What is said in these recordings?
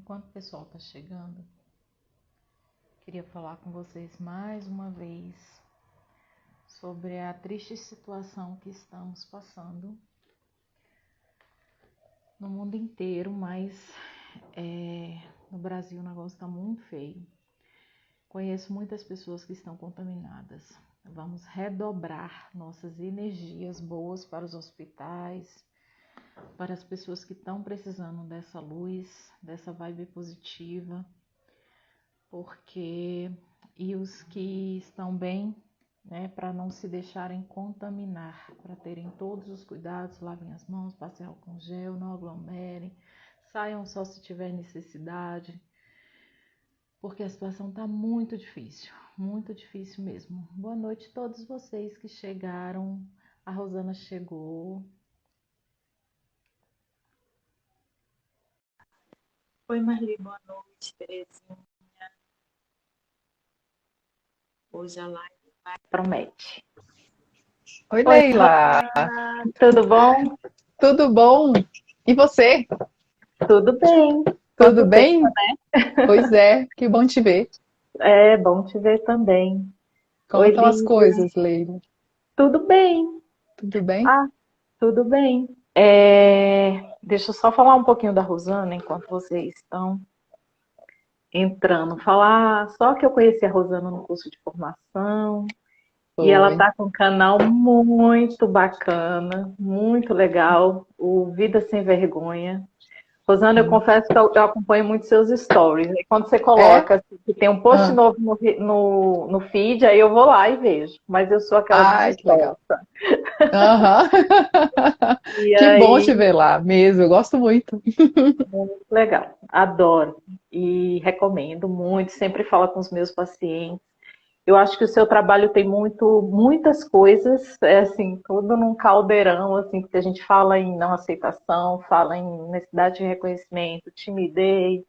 Enquanto o pessoal está chegando, queria falar com vocês mais uma vez sobre a triste situação que estamos passando no mundo inteiro, mas no Brasil o negócio está muito feio. Conheço muitas pessoas que estão contaminadas. Vamos redobrar nossas energias boas para os hospitais, para as pessoas que estão precisando dessa luz, dessa vibe positiva, e os que estão bem, né, para não se deixarem contaminar, para terem todos os cuidados, lavem as mãos, passem álcool gel, não aglomerem, saiam só se tiver necessidade, porque a situação está muito difícil mesmo. Boa noite a todos vocês que chegaram. A Rosana chegou. Oi, Marli, boa noite, Terezinha. Hoje a live promete. Oi, Leila. Tudo bom? Tudo bom? E você? Tudo bem. Tudo bem? Tempo, né? Pois é, que bom te ver. É bom te ver também. Como Oi, estão as Lívia. coisas, Leila? Tudo bem. Tudo bem? Tudo bem. Deixa eu só falar um pouquinho da Rosana enquanto vocês estão entrando. Falar só que eu conheci a Rosana no curso de formação. E ela Foi. tá com um canal muito bacana, muito legal, o Vida Sem Vergonha. Rosana, eu confesso que eu acompanho muito seus stories. E quando você É? coloca assim, que tem um post Ah, novo no feed, aí eu vou lá e vejo. Mas eu sou aquela ai, que legal. dispersa. Aham. E Que bom te aí, ver lá mesmo, eu gosto muito. muito legal. Adoro. E recomendo muito. Sempre falo com os meus pacientes. Eu acho que o seu trabalho tem muitas coisas, assim, tudo num caldeirão, assim, porque a gente fala em não aceitação, fala em necessidade de reconhecimento, timidez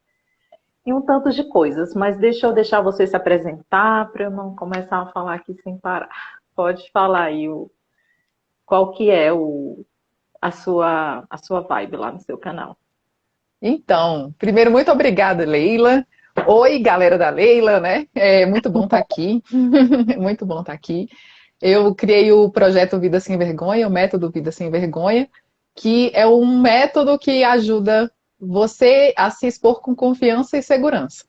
e um tanto de coisas. Mas deixa eu deixar você se apresentar para eu não começar a falar aqui sem parar. Pode falar aí qual que é a sua vibe lá no seu canal. Então, primeiro, muito obrigada, Leila. Oi, galera da Leila, né? É muito bom estar aqui. Muito bom estar aqui. Eu criei o projeto Vida Sem Vergonha, o método Vida Sem Vergonha, que é um método que ajuda você a se expor com confiança e segurança.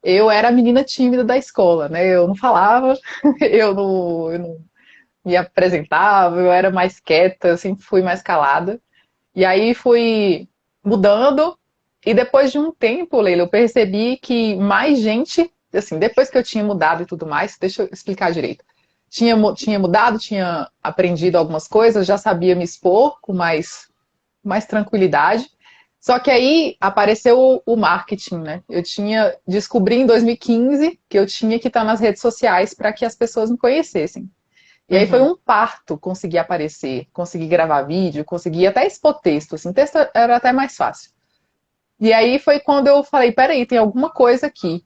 Eu era a menina tímida da escola, né? Eu não falava, eu não me apresentava, eu era mais quieta, eu sempre fui mais calada. E aí fui mudando, e depois de um tempo, Leila, eu percebi que mais gente, assim, depois que eu tinha mudado e tudo mais, deixa eu explicar direito. Tinha mudado, tinha aprendido algumas coisas, já sabia me expor com mais tranquilidade. Só que aí apareceu o marketing, né? Descobri em 2015 que eu tinha que estar nas redes sociais para que as pessoas me conhecessem. E aí foi Uhum, um parto conseguir aparecer, conseguir gravar vídeo, conseguir até expor texto, assim, texto era até mais fácil. E aí foi quando eu falei, peraí, tem alguma coisa aqui.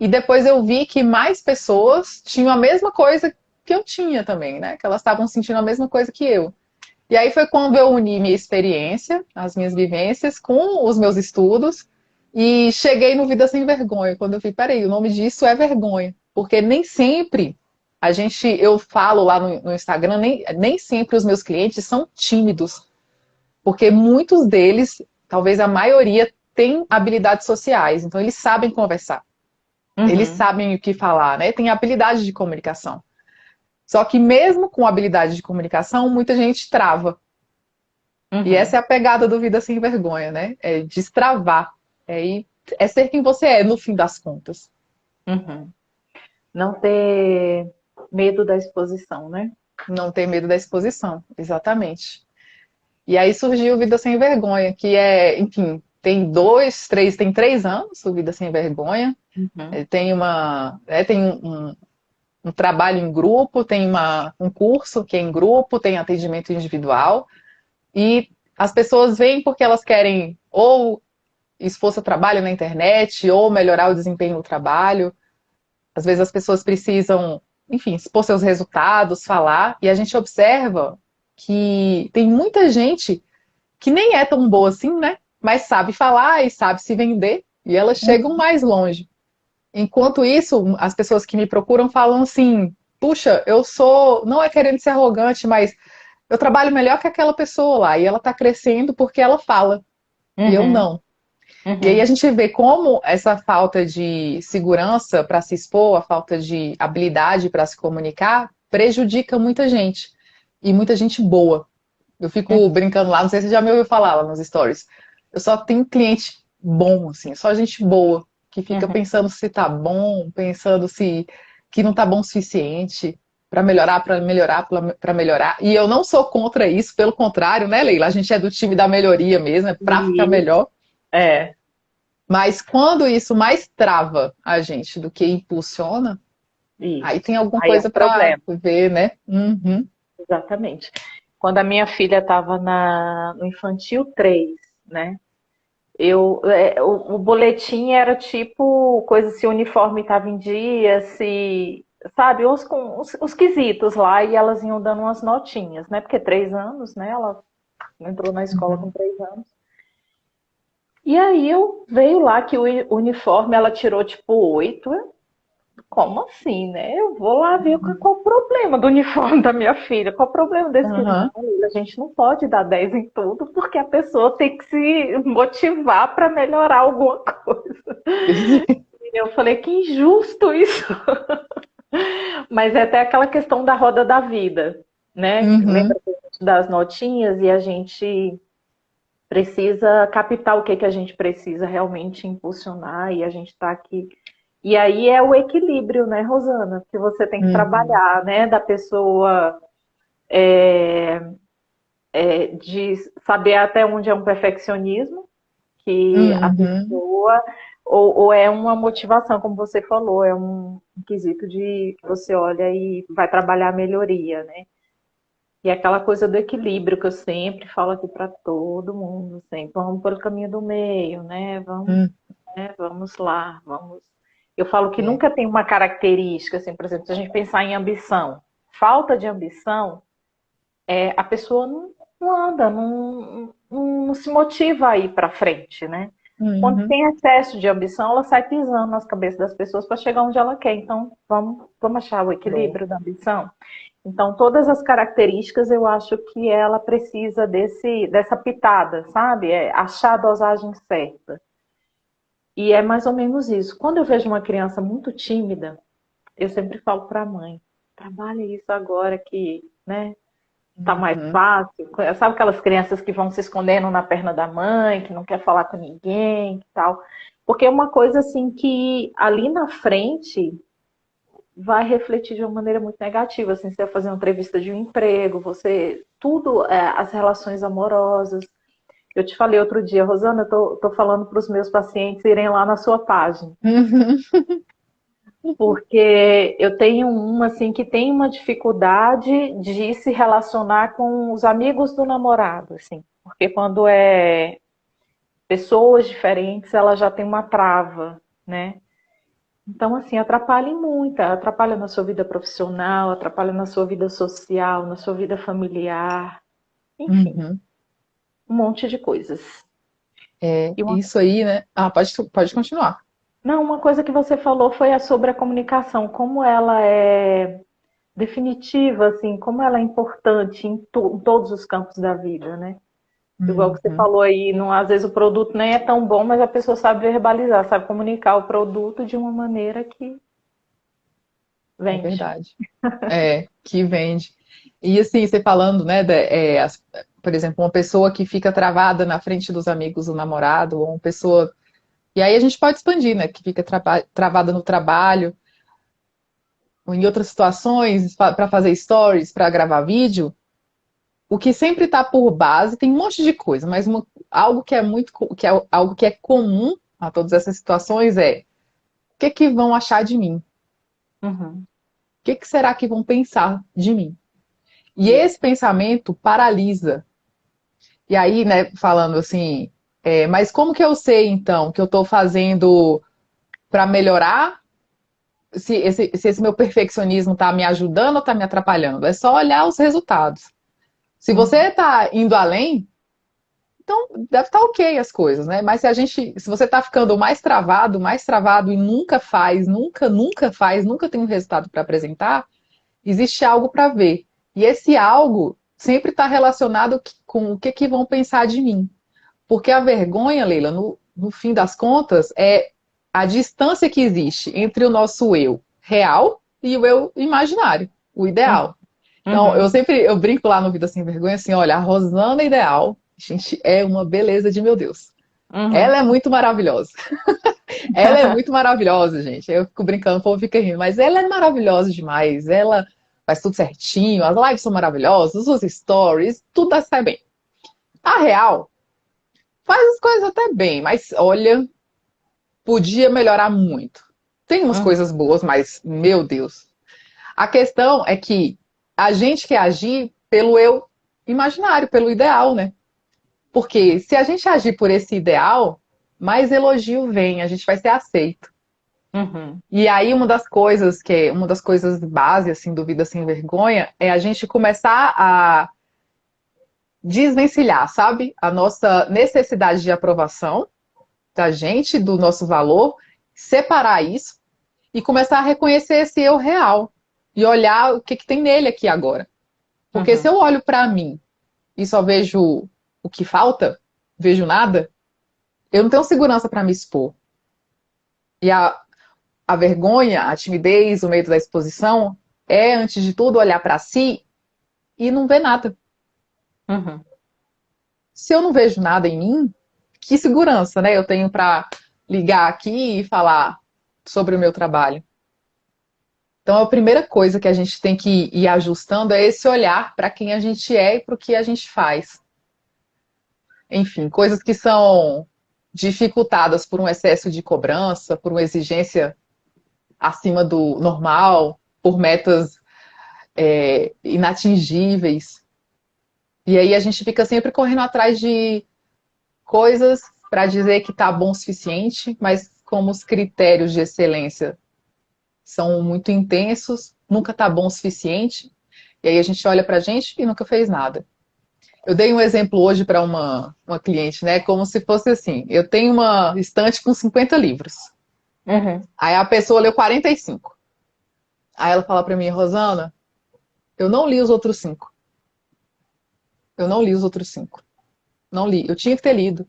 E depois eu vi que mais pessoas tinham a mesma coisa que eu tinha também, né? Que elas estavam sentindo a mesma coisa que eu. E aí foi quando eu uni minha experiência, as minhas vivências, com os meus estudos, e cheguei no Vida Sem Vergonha, quando eu vi, peraí, o nome disso é vergonha. Porque nem sempre eu falo lá no Instagram, nem sempre os meus clientes são tímidos, porque muitos deles, talvez a maioria, têm habilidades sociais, então eles sabem conversar, eles uhum, sabem o que falar, né? Tem habilidade de comunicação. Só que mesmo com habilidade de comunicação, muita gente trava. E essa uhum, é a pegada do Vida Sem Vergonha, né? É destravar. É ser quem você é, no fim das contas. uhum. Não ter medo da exposição, né? Não ter medo da exposição, exatamente. E aí surgiu o Vida Sem Vergonha, que enfim, tem 3 anos o Vida Sem Vergonha. Uhum, Tem um trabalho em grupo, tem um curso que é em grupo, tem atendimento individual. E as pessoas vêm porque elas querem ou expor seu trabalho na internet, ou melhorar o desempenho no trabalho. Às vezes as pessoas precisam, enfim, expor seus resultados, falar, e a gente observa que tem muita gente que nem é tão boa assim, né? Mas sabe falar e sabe se vender. e elas chegam mais longe. Enquanto isso, as pessoas que me procuram falam assim, puxa, eu sou, não é querendo ser arrogante, mas eu trabalho melhor que aquela pessoa lá, e ela está crescendo porque ela fala, e eu Uhum, não. E aí a uhum, gente vê como essa falta de segurança para se expor, a falta de habilidade para se comunicar, prejudica muita gente. E muita gente boa. Eu fico uhum. brincando lá, não sei se você já me ouviu falar lá nos stories. Eu só tenho cliente bom, assim, só gente boa, que fica Uhum. pensando se tá bom, pensando se que não tá bom o suficiente para melhorar, para melhorar, para melhorar. E eu não sou contra isso, pelo contrário, né, Leila? A gente é do time da melhoria mesmo, é para ficar Isso, melhor. é, Mas quando isso mais trava a gente do que impulsiona, aí isso. tem alguma Aí é um coisa para problema, ver, né? Uhum. exatamente. Quando a minha filha estava no infantil 3, né? O boletim era tipo coisa se o uniforme estava em dia, se, sabe, os quesitos lá, e elas iam dando umas notinhas, né? Porque 3 anos, né? Ela entrou na escola com Uhum. 3 anos. E aí eu veio lá que o uniforme ela tirou tipo 8. Como assim, né? Eu vou lá ver qual o problema do uniforme da minha filha. Qual o problema desse quesito? Uhum. Não, Lila, a gente não pode dar 10 em tudo, porque a pessoa tem que se motivar para melhorar alguma coisa. E eu falei, que injusto isso. Mas é até aquela questão da roda da vida, né? Uhum. Lembra que a gente dá as notinhas e a gente precisa captar o que, que a gente precisa realmente impulsionar e a gente está aqui. E aí é o equilíbrio, né, Rosana, que você tem que Uhum. trabalhar, né, da pessoa de saber até onde é um perfeccionismo, que a Uhum. pessoa, ou é uma motivação, como você falou, é um quesito de que você olha e vai trabalhar a melhoria, né? E é aquela coisa do equilíbrio que eu sempre falo aqui para todo mundo, sempre, vamos pelo caminho do meio, né? Vamos, Uhum. né? Vamos lá, vamos. Eu falo que É, nunca tem uma característica, assim, por exemplo, se a gente pensar em ambição, falta de ambição, a pessoa não anda, não se motiva a ir para frente, né? Quando uhum. tem excesso de ambição, ela sai pisando nas cabeças das pessoas para chegar onde ela quer. Então, vamos achar o É. equilíbrio da ambição. Então, todas as características eu acho que ela precisa dessa pitada, sabe? É achar a dosagem certa. E é mais ou menos isso. Quando eu vejo uma criança muito tímida, eu sempre falo para a mãe: trabalha isso agora que, né, tá mais Uhum. fácil. Sabe aquelas crianças que vão se escondendo na perna da mãe, que não quer falar com ninguém, e tal? Porque é uma coisa assim que ali na frente vai refletir de uma maneira muito negativa. Assim, você vai fazer uma entrevista de um emprego, você tudo, as relações amorosas. Eu te falei outro dia, Rosana, eu tô falando para os meus pacientes irem lá na sua página, Uhum. porque eu tenho uma assim que tem uma dificuldade de se relacionar com os amigos do namorado, assim, porque quando é pessoas diferentes, ela já tem uma trava, né? Então, assim, atrapalha na sua vida profissional, atrapalha na sua vida social, na sua vida familiar, enfim, Uhum. um monte de coisas. É, E uma isso aí, né? Ah, pode continuar. Não, uma coisa que você falou foi sobre a comunicação, como ela é definitiva, assim, como ela é importante em todos os campos da vida, né? Igual que você Uhum. falou aí, não, às vezes o produto nem é tão bom, mas a pessoa sabe verbalizar, sabe comunicar o produto de uma maneira que É vende. verdade. É, que vende. E assim, você falando, né, por exemplo, uma pessoa que fica travada na frente dos amigos do namorado, ou uma pessoa. E aí a gente pode expandir, né, que fica travada no trabalho, ou em outras situações, para fazer stories, para gravar vídeo. O que sempre está por base, tem um monte de coisa, mas algo que é algo que é comum a todas essas situações é o que que vão achar de mim? Uhum. O que que será que vão pensar de mim? E Isso. esse pensamento paralisa. E aí, né, falando assim, mas como que eu sei então que eu estou fazendo para melhorar? Se esse meu perfeccionismo está me ajudando ou está me atrapalhando? É só olhar os resultados. Se você Uhum. está indo além, Então, deve estar ok as coisas, né? Mas se você está ficando mais travado e nunca faz, nunca faz, nunca tem um resultado para apresentar, existe algo para ver. E esse algo sempre está relacionado com o que vão pensar de mim. Porque a vergonha, Leila, no fim das contas, é a distância que existe entre o nosso eu real e o eu imaginário, o ideal. Então, Uhum. eu brinco lá no Vida Sem Vergonha assim, olha, a Rosana ideal, gente, é uma beleza de meu Deus. Uhum. Ela é muito maravilhosa. Ela é muito maravilhosa, gente. Eu fico brincando, o povo fica rindo, mas ela é maravilhosa demais. Ela faz tudo certinho, as lives são maravilhosas, os stories, tudo sai bem. A real faz as coisas até bem, mas olha, podia melhorar muito. Tem umas Uhum. coisas boas, mas, meu Deus. A questão é que a gente quer agir pelo eu imaginário, pelo ideal, né? Porque se a gente agir por esse ideal, mais elogio vem, a gente vai ser aceito. Uhum. E aí uma das coisas base assim do Vida Sem Vergonha é a gente começar a desvencilhar, sabe? A nossa necessidade de aprovação da gente, do nosso valor, separar isso e começar a reconhecer esse eu real e olhar o que tem nele aqui agora. Porque se Uhum. eu olho para mim e só vejo o que falta, vejo nada, eu não tenho segurança para me expor. E a vergonha, a timidez, o medo da exposição é, antes de tudo, olhar para si e não ver nada. Uhum. Se eu não vejo nada em mim, que segurança, né, eu tenho para ligar aqui e falar sobre o meu trabalho? Então, a primeira coisa que a gente tem que ir ajustando é esse olhar para quem a gente é e para o que a gente faz. Enfim, coisas que são dificultadas por um excesso de cobrança, por uma exigência acima do normal, por metas inatingíveis. E aí a gente fica sempre correndo atrás de coisas para dizer que está bom o suficiente, mas como os critérios de excelência são muito intensos, nunca está bom o suficiente. E aí a gente olha para a gente e nunca fez nada. Eu dei um exemplo hoje para uma cliente, né? Como se fosse assim: eu tenho uma estante com 50 livros. Uhum. Aí a pessoa leu 45. Aí ela fala para mim, Rosana, eu não li os outros 5. Eu não li os outros 5. Não li. Eu tinha que ter lido.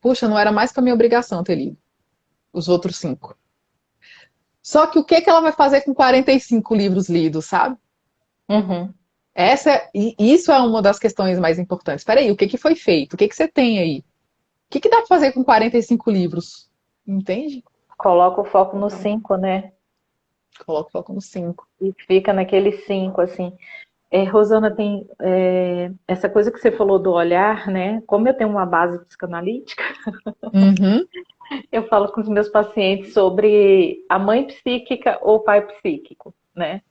Puxa, não era mais que a minha obrigação ter lido os outros 5. Só que o que ela vai fazer com 45 livros lidos, sabe? Uhum. Isso é uma das questões mais importantes. Espera aí, o que foi feito? O que você tem aí? O que dá para fazer com 45 livros? Entende? Coloca o foco no 5, né? Coloca o foco no 5. E fica naquele 5, assim. Rosana, tem essa coisa que você falou do olhar, né? Como eu tenho uma base psicanalítica, Uhum. eu falo com os meus pacientes sobre a mãe psíquica ou o pai psíquico, né?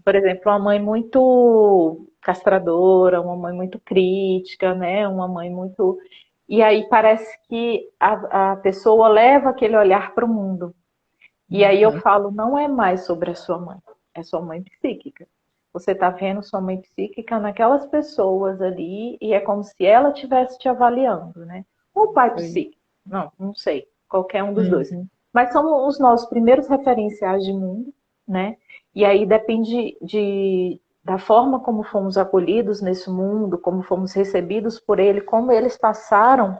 Por exemplo, uma mãe muito castradora, uma mãe muito crítica, né? Uma mãe muito. E aí parece que a pessoa leva aquele olhar para o mundo. E aí eu Uhum. falo, não é mais sobre a sua mãe, é sua mãe psíquica. Você está vendo sua mãe psíquica naquelas pessoas ali e é como se ela estivesse te avaliando, né? Ou o pai psíquico, não sei, qualquer um dos dois. Uhum. Mas são os nossos primeiros referenciais de mundo, né? E aí depende da forma como fomos acolhidos nesse mundo, como fomos recebidos por ele, como eles passaram,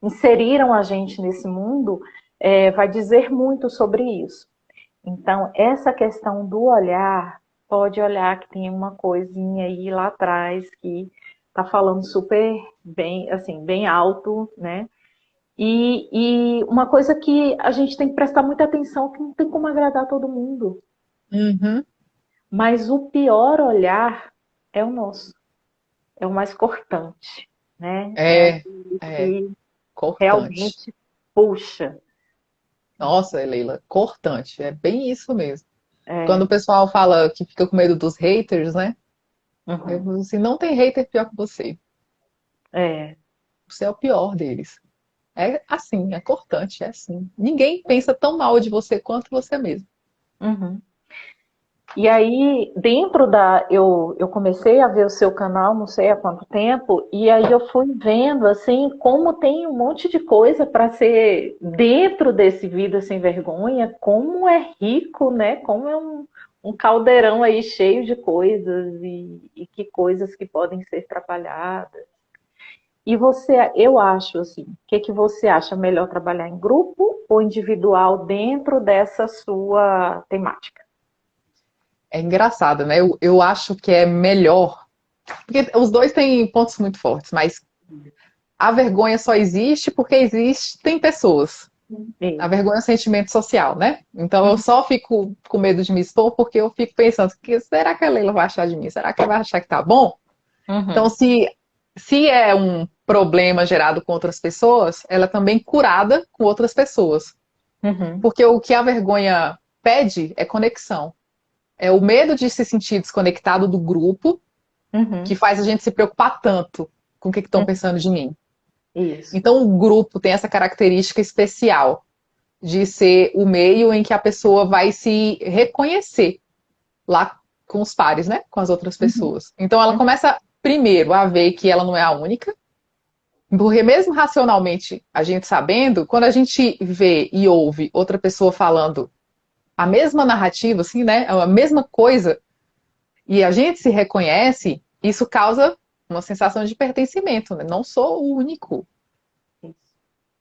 inseriram a gente nesse mundo, vai dizer muito sobre isso. Então, essa questão do olhar, pode olhar que tem uma coisinha aí lá atrás que tá falando super bem, assim, bem alto, né? E uma coisa que a gente tem que prestar muita atenção, que não tem como agradar todo mundo. Uhum. Mas o pior olhar é o nosso, é o mais cortante, né? É É, aquele é, que cortante. realmente puxa. Nossa, Leila, cortante. É bem isso mesmo. Quando É, o pessoal fala que fica com medo dos haters, né? Eu uhum, falo assim, não tem hater pior que você. é, Você é o pior deles. É assim, é cortante, é assim. Ninguém pensa tão mal de você quanto você mesmo. uhum. E aí, eu comecei a ver o seu canal, não sei há quanto tempo, e aí eu fui vendo, assim, como tem um monte de coisa para ser dentro desse Vida Sem Vergonha, como é rico, né? Como é um caldeirão aí cheio de coisas e que coisas que podem ser trabalhadas. E eu acho assim, o que que você acha melhor trabalhar em grupo ou individual dentro dessa sua temática? É engraçado, né? Eu acho que é melhor, porque os dois têm pontos muito fortes, mas a vergonha só existe porque existem pessoas. A Isso. vergonha é um sentimento social, né? Então eu Uhum, só fico com medo de me expor porque eu fico pensando, será que a Leila vai achar de mim? Será que ela vai achar que tá bom? Então, uhum, se é um problema gerado com outras pessoas, ela é também curada com outras pessoas. uhum, Porque o que a vergonha pede é conexão. É o medo de se sentir desconectado do grupo que uhum, faz a gente se preocupar tanto com o que estão uhum. pensando de mim. Isso. Então, o grupo tem essa característica especial de ser o meio em que a pessoa vai se reconhecer lá com os pares, né? Com as outras Uhum, pessoas. Então, ela uhum. começa primeiro a ver que ela não é a única, porque mesmo racionalmente, a gente sabendo, quando a gente vê e ouve outra pessoa falando a mesma narrativa, assim, né? A mesma coisa, e a gente se reconhece, isso causa uma sensação de pertencimento, né? Não sou o único.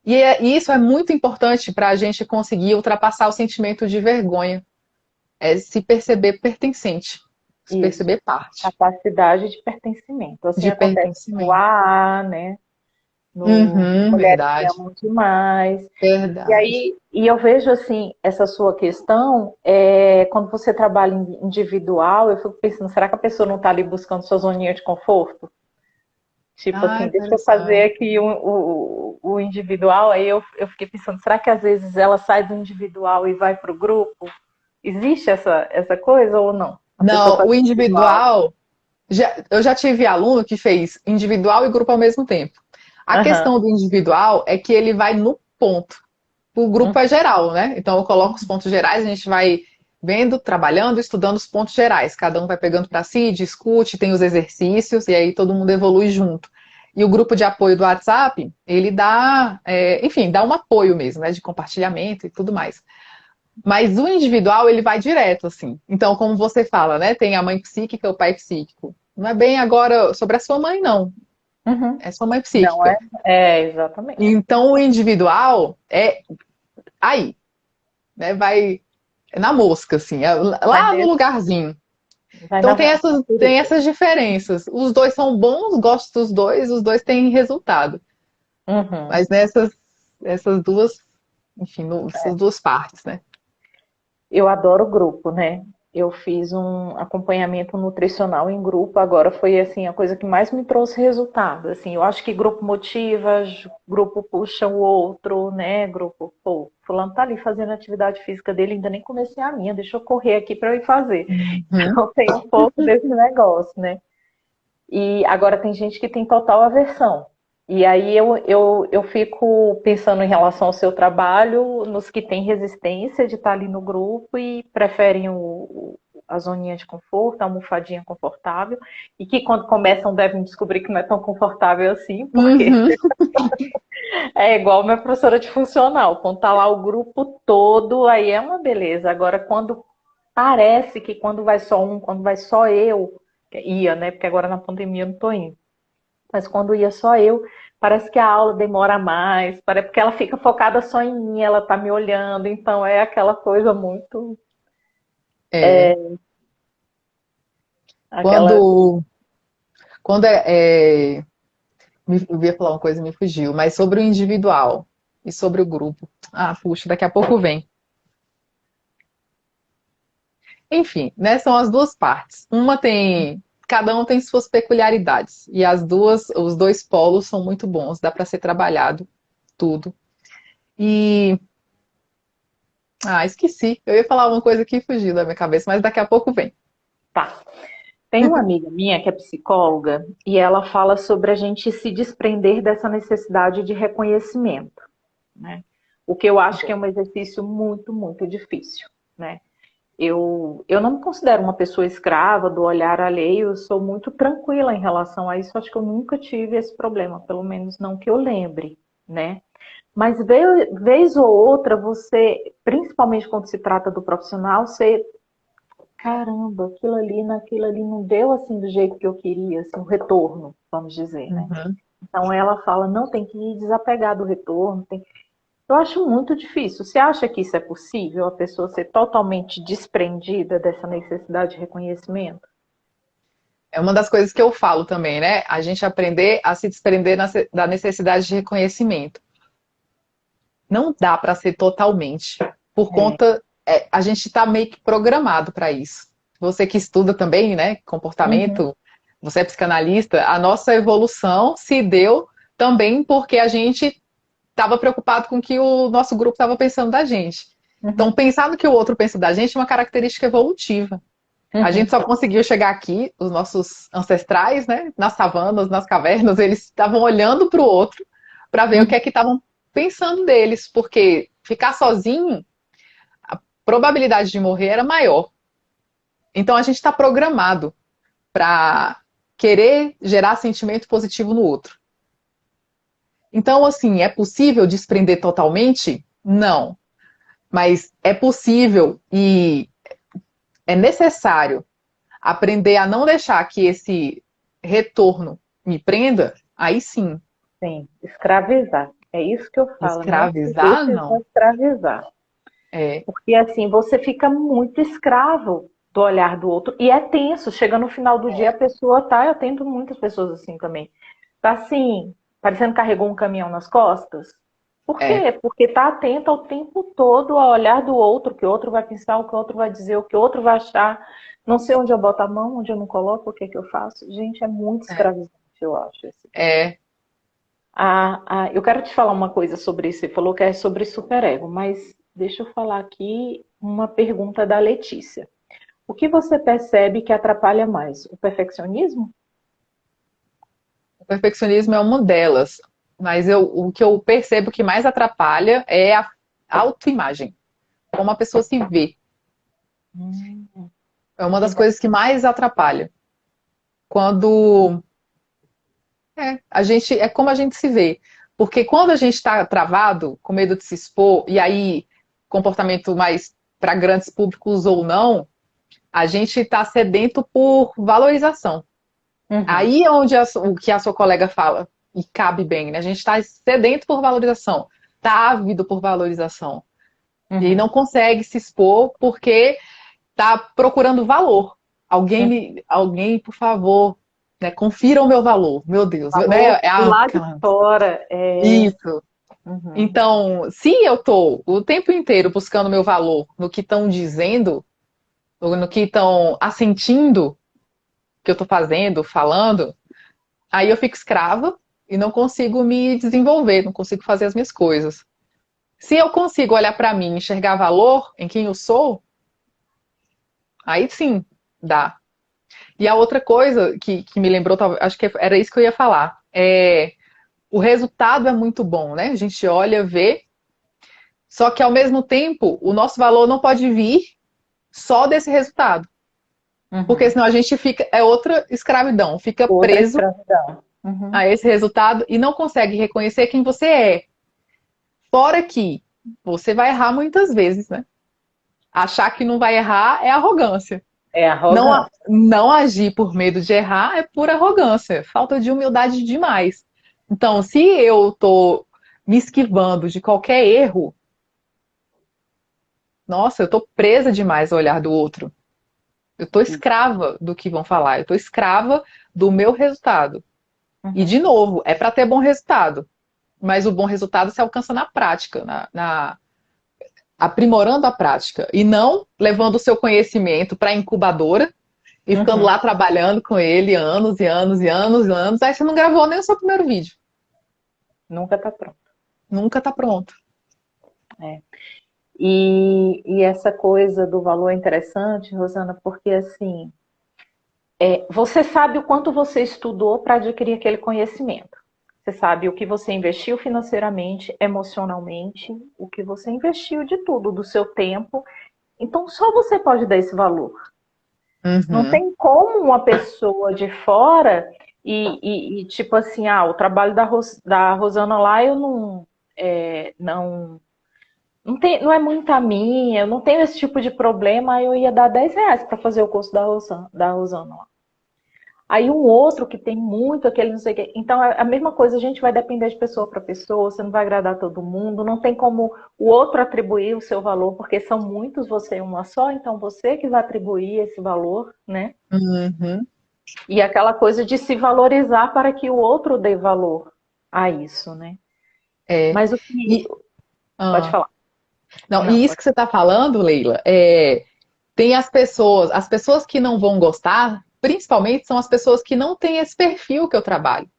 E isso é muito importante para a gente conseguir ultrapassar o sentimento de vergonha, é se perceber pertencente, se Isso. perceber parte Capacidade de pertencimento. Assim de acontece no pertencimento. AA, né? No Uhum, Mulheres que verdade, Amam Demais. E verdade. aí, eu vejo assim, essa sua questão, quando você trabalha individual, eu fico pensando, será que a pessoa não está ali buscando sua zoninha de conforto? Tipo Ah, assim, deixa eu fazer interessante. aqui o individual, aí eu fiquei pensando, será que às vezes ela sai do individual e vai para o grupo? Existe essa coisa ou não? A pessoa Não, faz o individual. individual, eu já tive aluno que fez individual e grupo ao mesmo tempo. A Aham. questão do individual é que ele vai no ponto. O grupo é geral, né? Então eu coloco os pontos gerais, a gente vai vendo, trabalhando, estudando os pontos gerais. Cada um vai pegando para si, discute, tem os exercícios e aí todo mundo evolui junto. E o grupo de apoio do WhatsApp, ele dá, enfim, dá um apoio mesmo, né? De compartilhamento e tudo mais. Mas o individual, ele vai direto, assim. Então, como você fala, né? Tem a mãe psíquica, o pai psíquico. Não é bem agora sobre a sua mãe, não. Uhum. É sua mãe Não é? psíquica. Exatamente. Então, o individual é aí, né? Vai na mosca, assim, Vai lá no mesmo, lugarzinho. vai Então, na tem ferida. essas diferenças. Os dois são bons, gosto dos dois, os dois têm resultado. Uhum. Mas essas duas, enfim, essas duas partes, né? Eu adoro grupo, né? Eu fiz um acompanhamento nutricional em grupo, agora foi assim a coisa que mais me trouxe resultado. Assim, eu acho que grupo motiva, grupo puxa o outro, né? Grupo, pô, fulano tá ali fazendo a atividade física dele, ainda nem comecei a minha, deixa eu correr aqui para eu ir fazer. Uhum. Então tem um pouco desse negócio, né? E agora tem gente que tem total aversão. E aí eu fico pensando em relação ao seu trabalho, nos que têm resistência de estar ali no grupo e preferem a zoninha de conforto, a almofadinha confortável, e que quando começam devem descobrir que não é tão confortável assim, porque Uhum. é igual minha professora de funcional, quando tá lá o grupo todo, aí é uma beleza. Agora, quando parece que quando vai só um, quando vai só eu, ia, né? Porque agora na pandemia eu não tô indo. Mas quando ia só eu, parece que a aula demora mais, parece porque ela fica focada só em mim, ela tá me olhando, então é aquela coisa muito, É, aquela, quando quando eu ia falar uma coisa e me fugiu, mas sobre o individual e sobre o grupo. Ah, puxa, daqui a pouco vem. Enfim, né, são as duas partes. Cada um tem suas peculiaridades e os dois polos são muito bons, dá para ser trabalhado tudo. E esqueci. Eu ia falar uma coisa que fugiu da minha cabeça, mas daqui a pouco vem. tá. Tem uma amiga minha que é psicóloga e ela fala sobre a gente se desprender dessa necessidade de reconhecimento, né? O que eu acho que é um exercício muito, muito difícil, né? eu não me considero uma pessoa escrava do olhar alheio, eu sou muito tranquila em relação a isso, acho que eu nunca tive esse problema, pelo menos não que eu lembre, né? Mas vez ou outra, você, principalmente quando se trata do profissional, você, caramba, naquilo ali não deu assim do jeito que eu queria, assim, o retorno, vamos dizer, né? Uhum. Então ela fala, não, tem que desapegar do retorno, eu acho muito difícil. Você acha que isso é possível, a pessoa ser totalmente desprendida dessa necessidade de reconhecimento? É uma das coisas que eu falo também, né? A gente aprender a se desprender da necessidade de reconhecimento. Não dá para ser totalmente, por É. conta, a gente está meio que programado para isso. Você que estuda também, né, Uhum, comportamento, você é psicanalista, a nossa evolução se deu também porque a gente estava preocupado com o que o nosso grupo estava pensando da gente. Então, uhum, pensar no que o outro pensa da gente é uma característica evolutiva. A gente uhum, só conseguiu chegar aqui, os nossos ancestrais, né, nas savanas, nas cavernas, eles estavam olhando para o outro para ver o que uhum. é que estavam pensando deles, porque ficar sozinho, a probabilidade de morrer era maior. Então a gente está programado para querer gerar sentimento positivo no outro. Então, assim, é possível desprender totalmente? Não. Mas é possível e é necessário aprender a não deixar que esse retorno me prenda, aí sim. Sim, escravizar. É isso que eu falo, não se Escravizar, deixe não. escravizar. É, Porque assim, você fica muito escravo do olhar do outro. E é tenso. Chega no final do dia, a pessoa tá, eu atendo muitas pessoas assim também. Tá assim, parecendo que carregou um caminhão nas costas. Por é, quê? Porque tá atenta o tempo todo ao olhar do outro, o que o outro vai pensar, o que o outro vai dizer, o que o outro vai achar. Não sei onde eu boto a mão, onde eu não coloco, o que é que eu faço. Gente, é muito é, escravizante, eu acho. é. Eu quero te falar uma coisa sobre isso. Você falou que é sobre superego, mas deixa eu falar aqui uma pergunta da Letícia. O que você percebe que atrapalha mais? O perfeccionismo? O perfeccionismo é uma delas, mas o que eu percebo que mais atrapalha é a autoimagem, como a pessoa se vê. Hum, É uma das verdade. coisas que mais atrapalha. Quando a gente é como a gente se vê. Porque quando a gente está travado, com medo de se expor, e aí comportamento mais para grandes públicos ou não, a gente está sedento por valorização. Uhum, Aí é onde o que a sua colega fala, e cabe bem, né? A gente está sedento por valorização, está ávido por valorização. E aí uhum, não consegue se expor porque está procurando valor. Alguém, por favor, né, confira o meu valor. Meu Deus, né? falou do lado de fora. Isso. Uhum, Então, se eu estou o tempo inteiro buscando meu valor no que estão dizendo, ou no que estão assentindo que eu estou fazendo, falando, aí eu fico escrava e não consigo me desenvolver, não consigo fazer as minhas coisas. Se eu consigo olhar para mim, enxergar valor em quem eu sou, aí sim, dá. E a outra coisa que me lembrou, acho que era isso que eu ia falar, o resultado é muito bom, né? A gente olha, vê, só que ao mesmo tempo, o nosso valor não pode vir só desse resultado. Porque uhum. senão a gente fica, é outra escravidão, fica Outra preso escravidão. Uhum. a esse resultado e não consegue reconhecer quem você é. Fora que você vai errar muitas vezes, né? Achar que não vai errar é arrogância. É Não, arrogância. não agir por medo de errar é pura arrogância, falta de humildade demais. Então, se eu estou me esquivando de qualquer erro, nossa, eu estou presa demais ao olhar do outro. Eu estou escrava do que vão falar, eu estou escrava do meu resultado. E, Uhum. de novo, é para ter bom resultado, mas o bom resultado se alcança na prática, aprimorando a prática, e não levando o seu conhecimento para a incubadora e ficando Uhum. lá trabalhando com ele anos e anos e anos e anos. Aí você não gravou nem o seu primeiro vídeo. Nunca está pronto. Nunca está pronto. É. E essa coisa do valor é interessante, Rosana, porque assim, você sabe o quanto você estudou para adquirir aquele conhecimento. Você sabe o que você investiu financeiramente, emocionalmente, o que você investiu de tudo, do seu tempo, Então, só você pode dar esse valor. Não Uhum. tem como uma pessoa de fora tipo assim, o trabalho da Rosana lá eu não é muito a minha, eu não tenho esse tipo de problema, aí eu ia dar R$ 10 para fazer o curso da Rosana lá. Aí um outro que tem muito aquele não sei o quê. Então, a mesma coisa, a gente vai depender de pessoa para pessoa, você não vai agradar todo mundo, não tem como o outro atribuir o seu valor, porque são muitos, você é uma só, então você que vai atribuir esse valor, né? Uhum. E aquela coisa de se valorizar para que o outro dê valor a isso, né? É. Mas o que. E, Pode ah, falar. não, Não, e isso pode. que você está falando, Leila, tem as pessoas que não vão gostar, principalmente são as pessoas que não têm esse perfil que eu trabalho.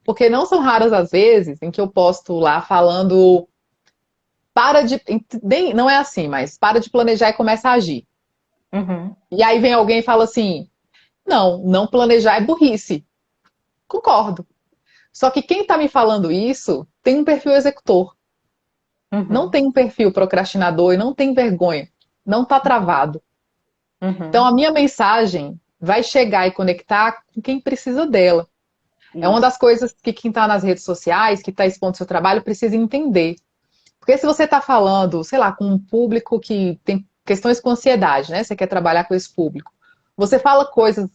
Porque não são raras as vezes em que eu posto lá falando, para de. Não é assim, mas para de planejar e começa a agir. Uhum, E aí vem alguém e fala assim: não, não planejar é burrice. Concordo. Só que quem está me falando isso tem um perfil executor, não uhum, tem um perfil procrastinador e não tem vergonha, não está travado. Então uhum. a minha mensagem vai chegar e conectar com quem precisa dela. É uma das Isso. coisas que quem está nas redes sociais, que está expondo seu trabalho, precisa entender. Porque se você está falando, sei lá, com um público que tem questões com ansiedade, né? Você quer trabalhar com esse público. Você fala coisas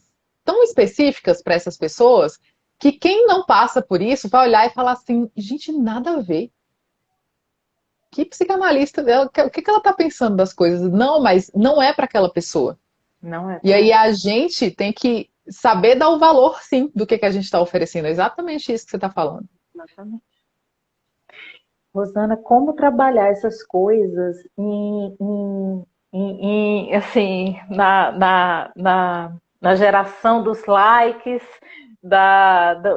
tão específicas para essas pessoas que quem não passa por isso vai olhar e falar assim, gente, nada a ver. Que psicanalista dela, o que ela está pensando das coisas? Não, mas não é para aquela pessoa. Não é E para aí ela. a gente tem que saber dar o valor, sim, do que a gente está oferecendo. É exatamente isso que você está falando. Exatamente. Rosana, como trabalhar essas coisas assim, na geração dos likes,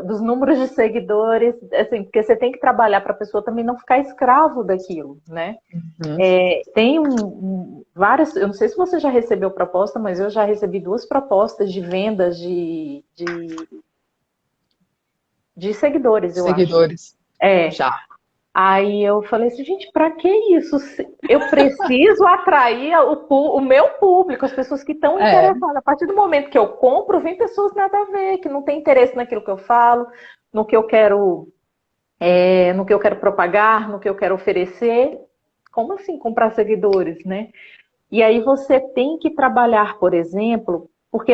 dos números de seguidores, assim, porque você tem que trabalhar para a pessoa também não ficar escravo daquilo, né? Uhum. Tem várias, eu não sei se você já recebeu proposta, mas eu já recebi 2 propostas de vendas de seguidores, eu acho. Seguidores. É, Já. Aí eu falei assim, gente, para que isso? Eu preciso atrair o meu público, as pessoas que estão É, interessadas. A partir do momento que eu compro, vem pessoas nada a ver, que não tem interesse naquilo que eu falo, no que eu quero, no que eu quero propagar, no que eu quero oferecer. Como assim comprar seguidores, né? E aí você tem que trabalhar, por exemplo, porque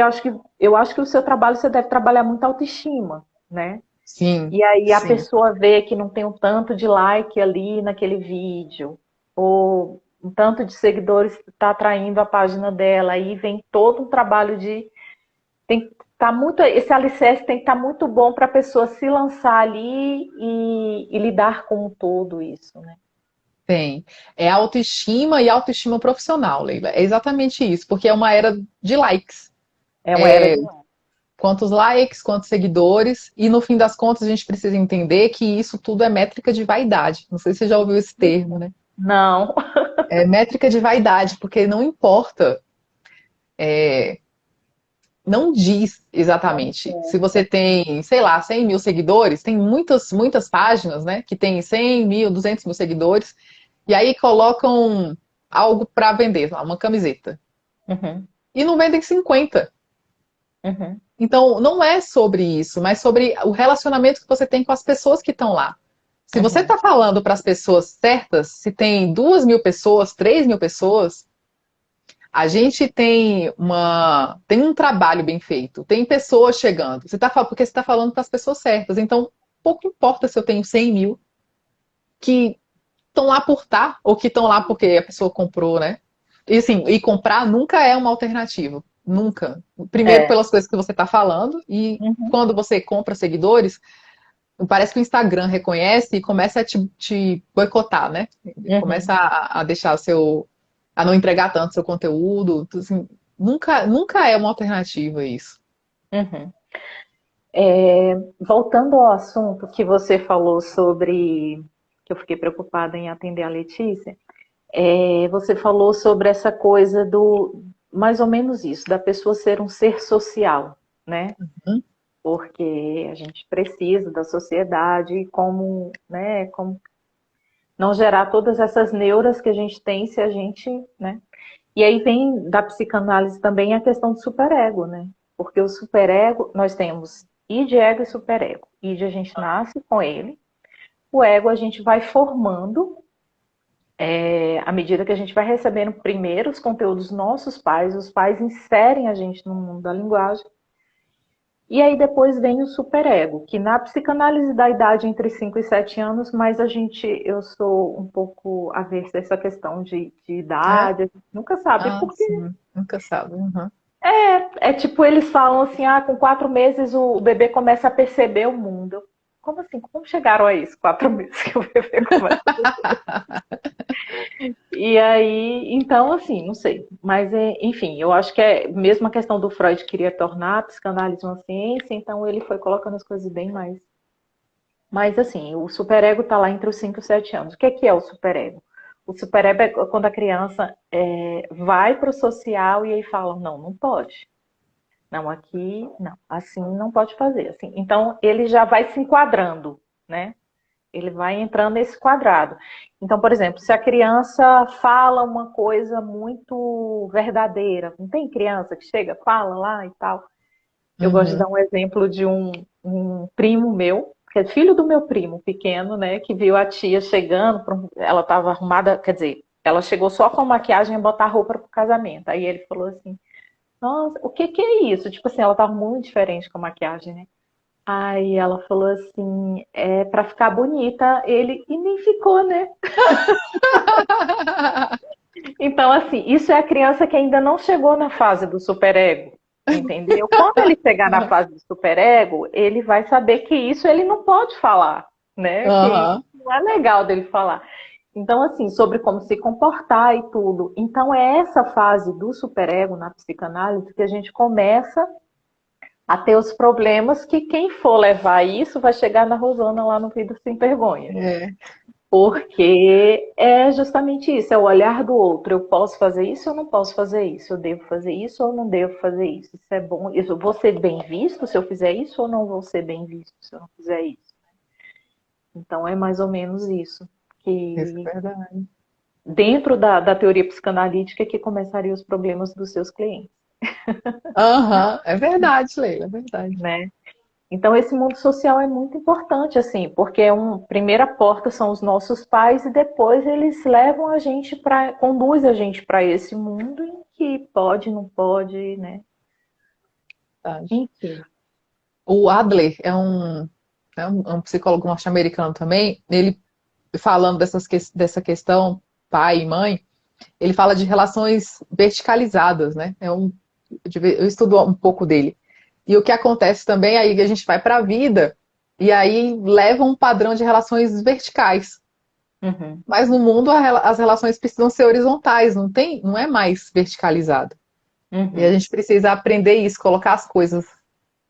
eu acho que o seu trabalho você deve trabalhar muito autoestima, né? sim, E aí a sim. pessoa vê que não tem um tanto de like ali naquele vídeo, ou um tanto de seguidores está atraindo a página dela, aí vem todo um trabalho tem que tá muito, esse alicerce tem que estar muito bom para a pessoa se lançar ali e lidar com todo isso, né? Tem. É autoestima e autoestima profissional, Leila. É exatamente isso, porque é uma era de likes. É uma era de Quantos likes, quantos seguidores, e no fim das contas a gente precisa entender que isso tudo é métrica de vaidade. Não sei se você já ouviu esse termo, né? não. É métrica de vaidade, porque não importa, não diz Não exatamente. Se você importa. tem, sei lá, 100 mil seguidores, tem muitas, muitas páginas, né, que tem 100 mil, 200 mil seguidores, e aí colocam algo para vender, lá, uma camiseta, Uhum, e não vendem 50. uhum, Então, não é sobre isso, mas sobre o relacionamento que você tem com as pessoas que estão lá. Se você uhum, está falando para as pessoas certas, se tem 2.000 pessoas, 3.000 pessoas, a gente tem um trabalho bem feito, tem pessoas chegando. Porque você está falando para as pessoas certas. Então, pouco importa se eu tenho 100 mil que estão lá por estar, ou que estão lá porque a pessoa comprou, né? E assim, e comprar nunca é uma alternativa. Nunca. Primeiro é, pelas coisas que você está falando, e uhum, quando você compra seguidores, parece que o Instagram reconhece e começa a te boicotar, né? uhum, Começa a deixar a não entregar tanto seu conteúdo. Assim, nunca é uma alternativa isso. uhum. Voltando ao assunto que você falou sobre, que eu fiquei preocupada em atender a Letícia, você falou sobre essa coisa mais ou menos isso, da pessoa ser um ser social, né? Hum? Porque a gente precisa da sociedade e né, como não gerar todas essas neuras que a gente tem se a gente, né? E aí vem da psicanálise também a questão do superego, né? Porque o superego, nós temos id, ego e superego. Id a gente nasce com ele, o ego a gente vai formando à medida que a gente vai recebendo primeiro os conteúdos dos nossos pais, os pais inserem a gente no mundo da linguagem, e aí depois vem o superego, que na psicanálise da idade entre 5 e 7 anos, mas eu sou um pouco avessa a essa questão de É? idade, a gente nunca sabe, Ah, porque sim. Nunca sabe. Uhum. é tipo, eles falam assim, com 4 meses o bebê começa a perceber o mundo. Como assim? Como chegaram a isso? 4 meses que o bebê começa a perceber. E aí, então, assim, não sei. Mas, enfim, eu acho que é mesmo a questão do Freud queria tornar a psicanálise uma ciência, então ele foi colocando as coisas bem mais. Mas, assim, o superego está lá entre os 5 e os 7 anos. O que é o superego? O superego é quando a criança vai para o social e aí falam, não, não pode. Não, aqui, não. Assim não pode fazer. Assim. Então, ele já vai se enquadrando, né? Ele vai entrando nesse quadrado. Então, por exemplo, se a criança fala uma coisa muito verdadeira, não tem criança que chega, fala lá e tal. Eu gosto de Uhum. dar um exemplo de um primo meu, que é filho do meu primo pequeno, né, que viu a tia chegando, ela estava arrumada, quer dizer, ela chegou só com maquiagem e botar roupa para o casamento. Aí ele falou assim, nossa, o que que é isso? Tipo assim, ela estava muito diferente com a maquiagem, né? Aí ela falou assim, é para ficar bonita, ele e nem ficou, né? Então, assim, isso é a criança que ainda não chegou na fase do superego, entendeu? Quando ele chegar na fase do superego, ele vai saber que isso ele não pode falar, né? Que Aham. não é legal dele falar. Então, assim, sobre como se comportar e tudo. Então, é essa fase do superego na psicanálise que a gente começa a ter os problemas que quem for levar isso vai chegar na Rosana lá no Vida Sem Vergonha. É. Porque é justamente isso, é o olhar do outro. Eu posso fazer isso ou não posso fazer isso? Eu devo fazer isso ou não devo fazer isso? Isso é bom? Eu vou ser bem visto se eu fizer isso ou não vou ser bem visto se eu não fizer isso? Então é mais ou menos isso. Isso Que é verdade. dentro da teoria psicanalítica que começariam os problemas dos seus clientes, Aham, é verdade, Leila, é verdade. né? Então, esse mundo social é muito importante, assim, porque primeira porta são os nossos pais e depois eles levam a gente conduz a gente para esse mundo em que pode, não pode, né? Verdade. Enfim. O Adler é um psicólogo norte-americano também. Ele falando dessa questão pai e mãe, ele fala de relações verticalizadas, né? Eu estudo um pouco dele. E o que acontece também aí a gente vai para a vida e aí leva um padrão de relações verticais. Uhum, Mas no mundo as relações precisam ser horizontais, não é mais verticalizado. E a uhum. gente precisa aprender isso, colocar as coisas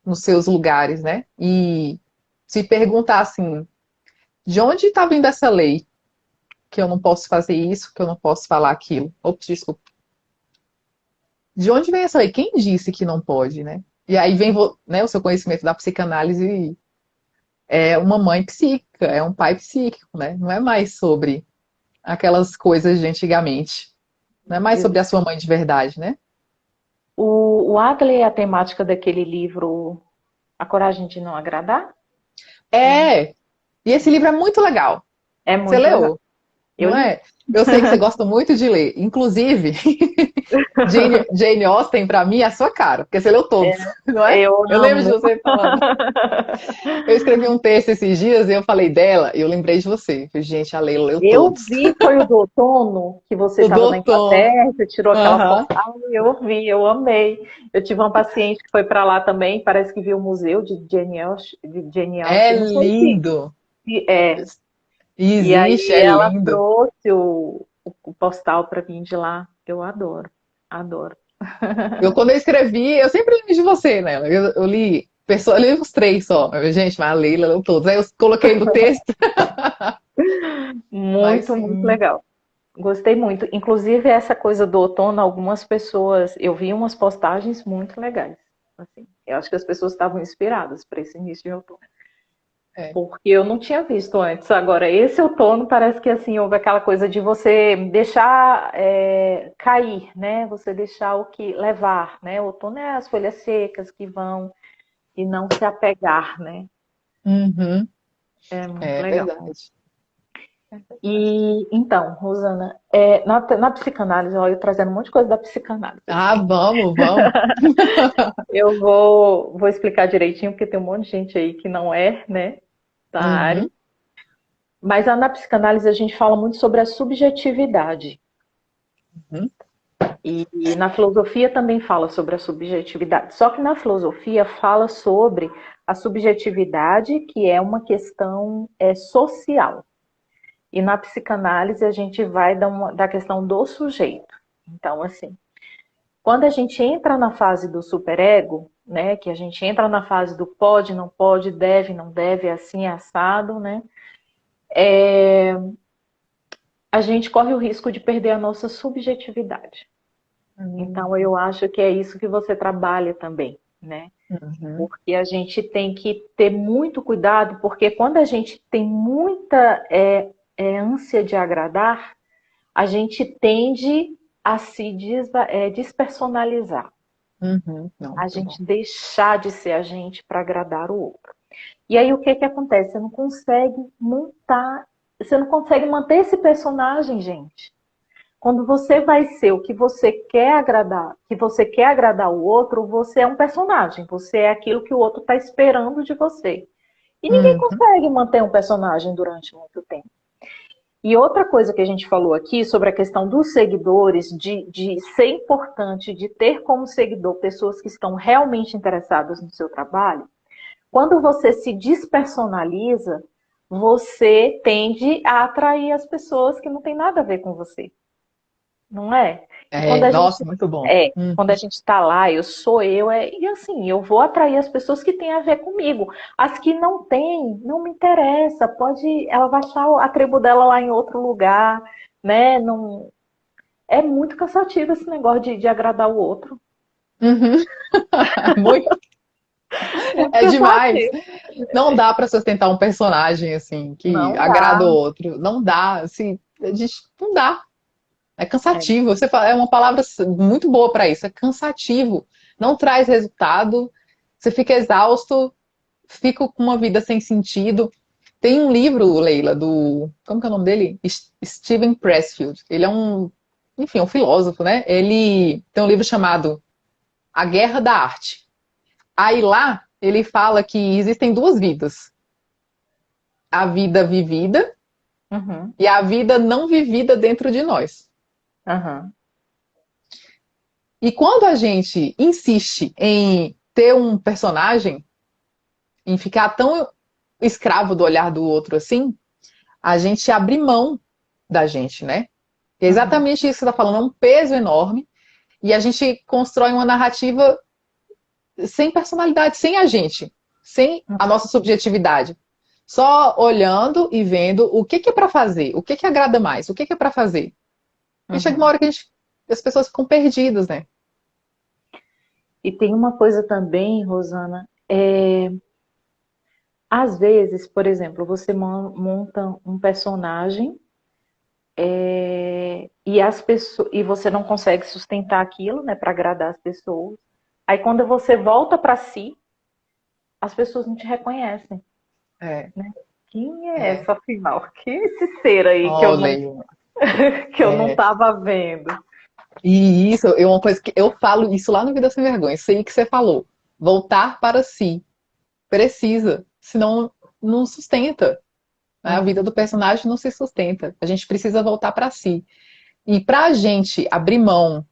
nos seus lugares, né? E se perguntar assim, de onde está vindo essa lei? Que eu não posso fazer isso, que eu não posso falar aquilo. Ops, desculpa. De onde vem essa lei? Quem disse que não pode, né? E aí vem, né, o seu conhecimento da psicanálise é uma mãe psíquica, é um pai psíquico, né? Não é mais sobre aquelas coisas de antigamente. Não é mais sobre a sua mãe de verdade, né? O Adler é a temática daquele livro A Coragem de Não Agradar? Não. É! E esse livro é muito legal. É Você muito legal. leu? Eu Não li. é? Eu sei que você gosta muito de ler. Inclusive, Jane Austen, pra mim, é a sua cara, porque você leu todos, não é? Eu Eu lembro de amo. você falando. Eu escrevi um texto esses dias e eu falei dela e eu lembrei de você. Falei, gente, a Leila leu Eu todos. vi, foi o do outono, que você O estava na Doutor. Inglaterra, você tirou aquela foto. Aham. Ah, eu vi, eu amei. Eu tive uma paciente que foi para lá também, parece que viu o museu de Jane É Austen, não sei se lindo. é. E Existe, aí é ela lindo. trouxe o postal para mim de lá. Eu adoro, adoro. Quando eu escrevi, eu sempre lembro de você, né? Eu li os três só. Gente, mas a Leila leu todos. Aí eu coloquei no texto, mas Muito, muito sim. legal. Gostei muito. Inclusive, essa coisa do outono, algumas pessoas, eu vi umas postagens muito legais. Assim, eu acho que as pessoas estavam inspiradas para esse início de outono. É. porque eu não tinha visto antes. Agora, esse outono parece que assim houve aquela coisa de você deixar cair, né? Você deixar o que levar, né? O outono é as folhas secas que vão e não se apegar, né? Uhum. É muito É legal. verdade. É verdade. E então, Rosana, na psicanálise, olha, eu trazendo um monte de coisa da psicanálise Ah, aqui. vamos, vamos. Eu vou explicar direitinho, porque tem um monte de gente aí que não é, né, da área. Uhum. Mas na psicanálise a gente fala muito sobre a subjetividade. Uhum. E na filosofia também fala sobre a subjetividade. Só que na filosofia fala sobre a subjetividade, que é uma questão social. E na psicanálise a gente vai da questão do sujeito. Então, assim, quando a gente entra na fase do superego, né, que a gente entra na fase do pode, não pode, deve, não deve, assim, é assado, né, a gente corre o risco de perder a nossa subjetividade. Então, eu acho que é isso que você trabalha também, né? Uhum. Porque a gente tem que ter muito cuidado, porque quando a gente tem muita ânsia de agradar, a gente tende a se despersonalizar, Uhum. Não, a muito bom. gente deixar de ser a gente para agradar o outro. E aí o que que acontece? Você não consegue manter esse personagem, gente. Quando você vai ser o que você quer agradar, que você quer agradar o outro, você é um personagem, você é aquilo que o outro está esperando de você. E ninguém Uhum. consegue manter um personagem durante muito tempo. E outra coisa que a gente falou aqui sobre a questão dos seguidores, de ser importante, de ter como seguidor pessoas que estão realmente interessadas no seu trabalho, quando você se despersonaliza, você tende a atrair as pessoas que não têm nada a ver com você, não é? E É, nossa, muito bom. quando a gente está lá, eu sou eu, e assim, eu vou atrair as pessoas que têm a ver comigo. As que não têm, não me interessa, ela vai achar a tribo dela lá em outro lugar, né? Não, é muito cansativo esse negócio de agradar o outro. Uhum. Muito, Muito é demais. cansativo. Não dá para sustentar um personagem assim que Não agrada o dá. outro. Não dá, assim, não dá. É É, cansativo. Você fala, é uma palavra muito boa para isso. É cansativo. Não traz resultado. Você fica exausto, fica com uma vida sem sentido. Tem um livro, Leila, do. Como que é o nome dele? Steven Pressfield. Ele é um, enfim, um filósofo, né? Ele tem um livro chamado A Guerra da Arte. Aí lá ele fala que existem duas vidas: a vida vivida uhum, e a vida não vivida dentro de nós. uhum, E quando a gente insiste em ter um personagem, em ficar tão escravo do olhar do outro assim, a gente abre mão da gente, né? E é uhum, exatamente isso que você está falando, é um peso enorme. E a gente constrói uma narrativa sem personalidade, sem a gente, sem a nossa subjetividade. Só olhando e vendo o que é para fazer, o que agrada mais, o que é para fazer. E chega uma uhum. hora que as pessoas ficam perdidas, né? E tem uma coisa também, Rosana, às vezes, por exemplo, você monta um personagem e você não consegue sustentar aquilo, né, para agradar as pessoas. Aí quando você volta para si, as pessoas não te reconhecem, É, né? Quem é é. essa afinal? Quem é esse ser aí que eu não Olha, que eu não é. estava vendo? E isso é uma coisa que eu falo isso lá no Vida Sem Vergonha, isso aí que você falou. Voltar para si. Precisa, senão não sustenta. Né? A vida Uhum, do personagem não se sustenta. A gente precisa voltar para si. E para a gente abrir mão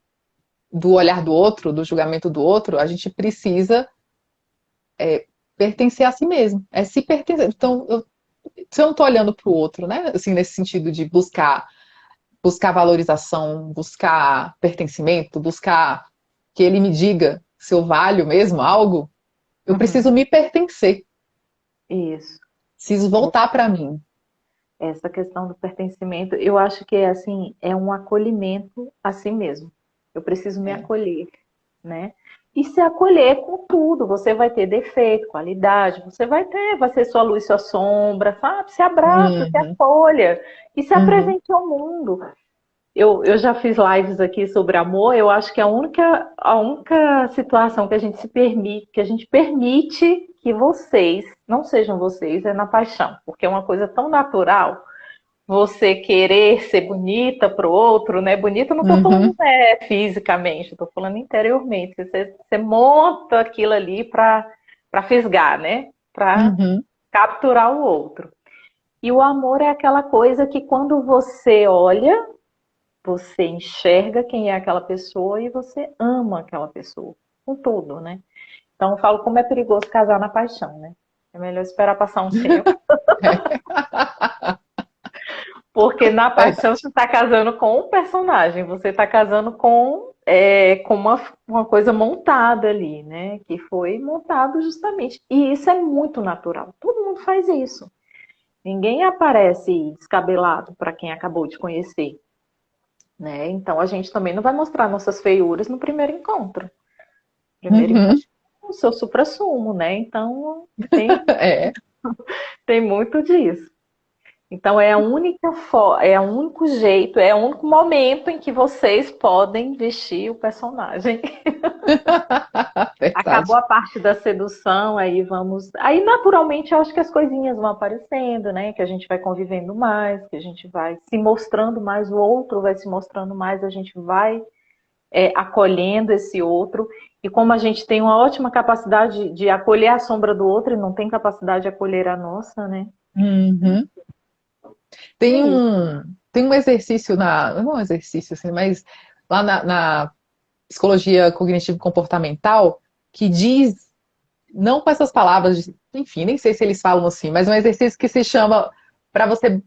do olhar do outro, do julgamento do outro, a gente precisa pertencer a si mesmo. É se pertencer. Então, se eu não estou olhando para o outro, né? Assim, nesse sentido de buscar valorização, buscar pertencimento, buscar que ele me diga se eu valho mesmo algo, eu uhum. preciso me pertencer. Isso. Preciso voltar para mim. Essa questão do pertencimento, eu acho que é assim, é um acolhimento a si mesmo. Eu preciso me É. acolher, né? e se acolher com tudo. Você vai ter defeito, qualidade, você vai ser sua luz, sua sombra, sabe? Se abraça, se Uhum, acolha e se uhum, apresente ao mundo. Eu já fiz lives aqui sobre amor, eu acho que a única situação que a gente se permite, que a gente permite que vocês não sejam vocês, é na paixão, porque é uma coisa tão natural você querer ser bonita para o outro, né? Bonita, eu não estou falando uhum, fisicamente, estou falando interiormente. Você monta aquilo ali para fisgar, né? Para uhum. capturar o outro. E o amor é aquela coisa que quando você olha, você enxerga quem é aquela pessoa e você ama aquela pessoa, com tudo, né? Então eu falo como é perigoso casar na paixão, né? É melhor esperar passar um tempo. Porque na paixão Verdade. você está casando com um personagem, você está casando com uma coisa montada ali, né? Que foi montado justamente. E isso é muito natural. Todo mundo faz isso. Ninguém aparece descabelado para quem acabou de conhecer, né? Então a gente também não vai mostrar nossas feiuras no primeiro encontro. Primeiro Uhum. encontro é o seu suprassumo, né? Então É. tem muito disso. Então é o único jeito, é o único momento em que vocês podem vestir o personagem. Acabou Verdade. a parte da sedução, aí naturalmente eu acho que as coisinhas vão aparecendo, né? Que a gente vai convivendo mais, que a gente vai se mostrando mais, o outro vai se mostrando mais, a gente vai acolhendo esse outro. E como a gente tem uma ótima capacidade de acolher a sombra do outro e não tem capacidade de acolher a nossa, né? Uhum. É isso. Tem um exercício não é um exercício assim, mas lá na psicologia cognitivo-comportamental que diz, não com essas palavras, enfim, nem sei se eles falam assim, mas um exercício que se chama para você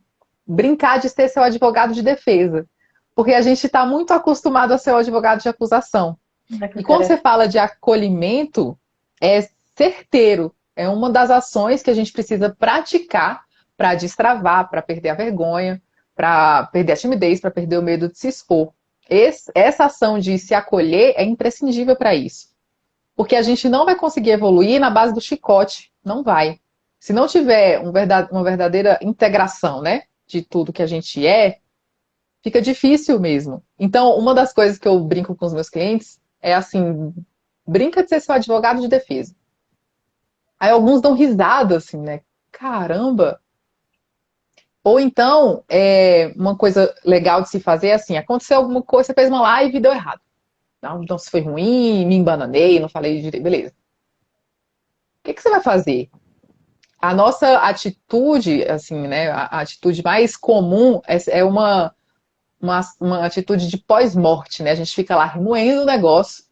brincar de ser seu advogado de defesa. Porque a gente está muito acostumado a ser o advogado de acusação. Olha que E quando você interessante. fala de acolhimento, é certeiro. É uma das ações que a gente precisa praticar para destravar, para perder a vergonha, para perder a timidez, para perder o medo de se expor. Essa ação de se acolher é imprescindível para isso. Porque a gente não vai conseguir evoluir na base do chicote. Não vai. Se não tiver uma verdadeira integração, né, de tudo que a gente fica difícil mesmo. Então, uma das coisas que eu brinco com os meus clientes é assim: brinca de ser seu advogado de defesa. Aí alguns dão risada, assim, né? Caramba! Ou então, uma coisa legal de se fazer é assim: aconteceu alguma coisa, você fez uma live e deu errado. Não, então, se foi ruim, me embananei, não falei direito, beleza. O que você vai fazer? A nossa atitude, assim, né? A atitude mais comum é uma atitude de pós-morte, né? A gente fica lá remoendo o negócio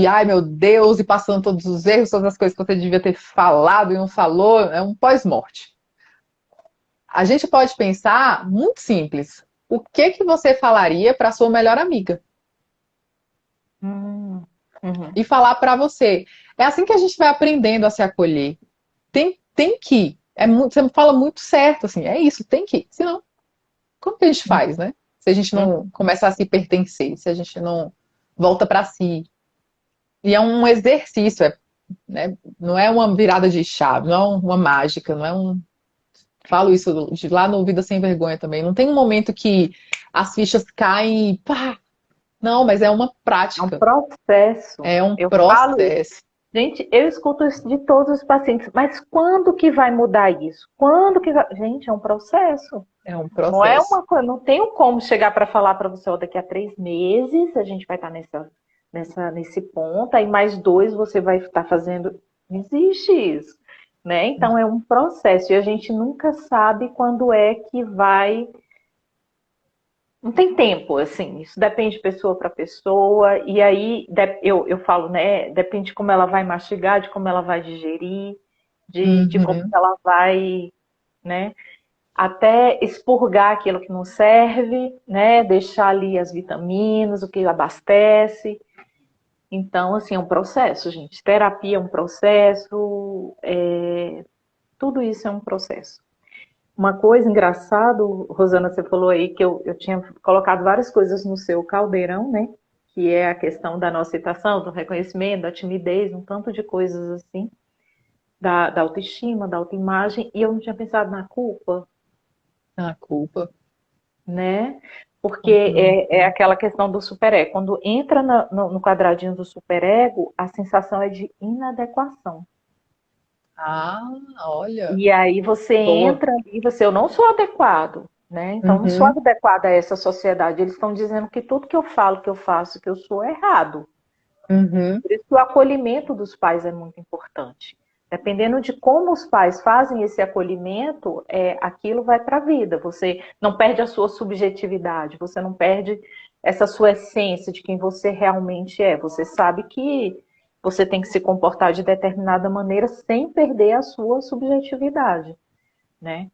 ai meu Deus, e passando todos os erros, todas as coisas que você devia ter falado e não falou, é um pós-morte. A gente pode pensar muito simples. O que você falaria para sua melhor amiga? Uhum. E falar para você. É assim que a gente vai aprendendo a se acolher. Tem que. Você fala muito certo, assim, é isso, tem que. Senão, como que a gente faz, né? Se a gente Uhum. não começa a se pertencer, se a gente não volta para si. E é um exercício, né? Não é uma virada de chave, não é uma mágica, não é um. Falo isso de lá no Vida Sem Vergonha também. Não tem um momento que as fichas caem e pá! Não, mas é uma É um prática, processo. é um Eu falo isso. processo, Gente, eu escuto isso de todos os pacientes, mas quando que vai mudar isso? Quando que vai... Gente, é um processo. é um Não é processo. uma coisa, não tenho como chegar para falar para você, ó, daqui a 3 meses a gente vai estar nesse ponto, aí mais 2 você vai estar fazendo. Não existe isso, né? Então é um processo e a gente nunca sabe quando é que vai. Não tem tempo, assim, isso depende de pessoa para pessoa, e aí eu falo, né? Depende de como ela vai mastigar, de como ela vai digerir, de como Uhum. ela vai, né? Até expurgar aquilo que não serve, né? Deixar ali as vitaminas, o que abastece. Então, assim, é um processo, gente. Terapia é um processo, tudo isso é um processo. Uma coisa engraçada, Rosana, você falou aí que eu tinha colocado várias coisas no seu caldeirão, né? que é a questão da nossa aceitação, do reconhecimento, da timidez, um tanto de coisas assim, da autoestima, da autoimagem, e eu não tinha pensado na culpa, A culpa. né? Porque Uhum. é aquela questão do superego. Quando entra no quadradinho do superego, a sensação é de inadequação. Ah, olha. E aí você Boa. entra e eu não sou adequado, né? Então não sou Uhum. adequada a essa sociedade. Eles estão dizendo que tudo que eu falo, que eu faço, que eu sou é errado. Uhum. Por isso que o acolhimento dos pais é muito importante. Dependendo de como os pais fazem esse acolhimento, aquilo vai para a vida. Você não perde a sua subjetividade, você não perde essa sua essência de quem você realmente é. Você sabe que você tem que se comportar de determinada maneira sem perder a sua subjetividade, né?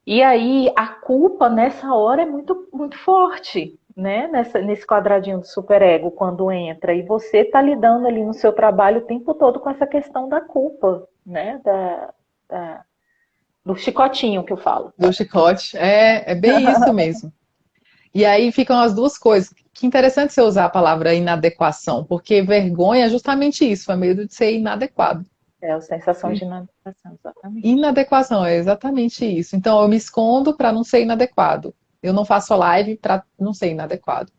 E aí a culpa nessa hora é muito, muito forte, né? Nesse quadradinho do superego, quando entra. E você está lidando ali no seu trabalho o tempo todo com essa questão da culpa, né? Do chicotinho que eu falo. Do chicote. É bem isso mesmo. E aí ficam as duas coisas. Que interessante você usar a palavra inadequação, porque vergonha é justamente isso, é medo de ser inadequado. É a sensação de inadequação, exatamente. Inadequação é exatamente isso. Então eu me escondo para não ser inadequado. Eu não faço live para não ser inadequado,